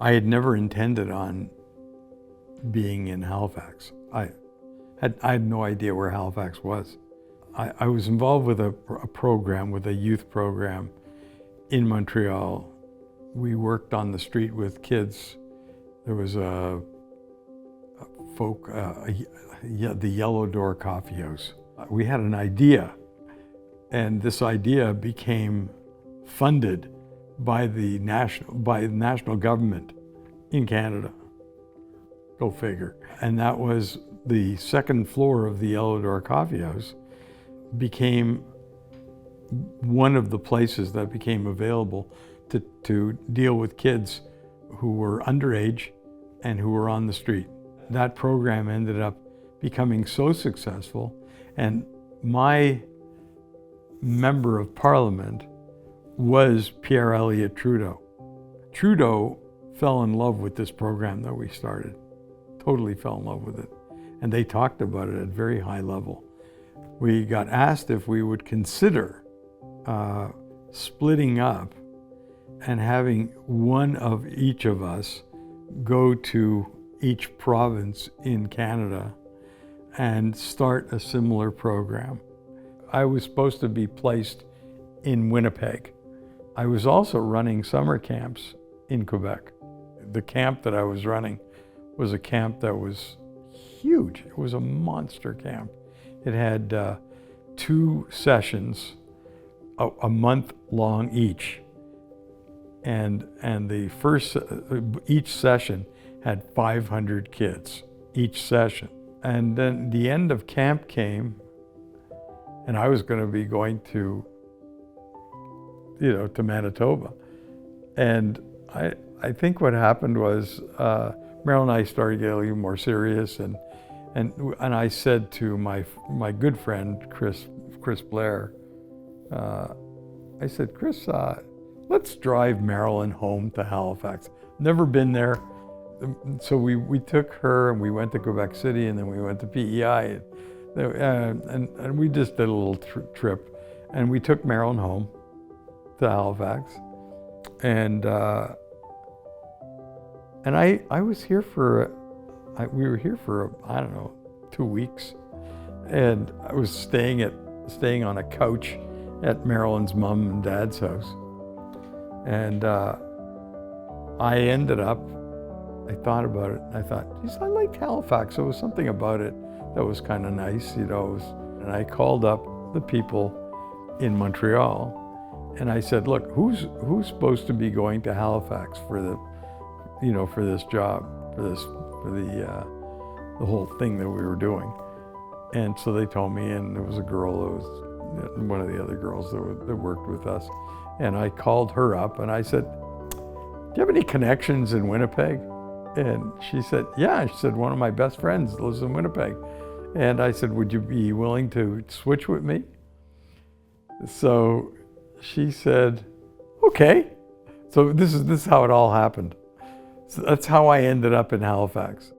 I had never intended on being in Halifax. I had no idea where Halifax was. I was involved with a program, with a youth program in Montreal. We worked on the street with kids. There was the Yellow Door Coffee House. We had an idea, and this idea became funded by the national government in Canada. Go figure. And that was the second floor of the Yellow Door Coffee House became one of the places that became available to deal with kids who were underage and who were on the street. That program ended up becoming so successful, and my member of parliament was Pierre Elliott Trudeau. Trudeau fell in love with this program that we started, totally fell in love with it. And they talked about it at a very high level. We got asked if we would consider splitting up and having one of each of us go to each province in Canada and start a similar program. I was supposed to be placed in Winnipeg. I was also running summer camps in Quebec. The camp that I was running was a camp that was huge. It was a monster camp. It had 2 sessions, a month long each. And the first, each session had 500 kids, each session. And then the end of camp came, and I was going to be going to Manitoba. And I think what happened was Meryl and I started getting a little more serious, and I said to my good friend Chris Blair, I said, Chris, let's drive Marilyn home to Halifax. Never been there. So we took her and we went to Quebec City, and then we went to PEI, and we just did a little trip, and we took Marilyn home to Halifax, and I was here we were here for I don't know, 2 weeks, and I was staying on a couch at Marilyn's mom and dad's house, and I ended up. I thought about it. I thought, geez, I liked Halifax. There was something about it that was kind of nice, and I called up the people in Montreal, and I said, look, who's supposed to be going to Halifax for this job, for the whole thing that we were doing? And so they told me, and there was a girl that was one of the other girls that worked with us, and I called her up and I said, do you have any connections in Winnipeg? And she said, yeah. She said, one of my best friends lives in Winnipeg. And I said, would you be willing to switch with me? So she said, okay. So this is how it all happened. So that's how I ended up in Halifax.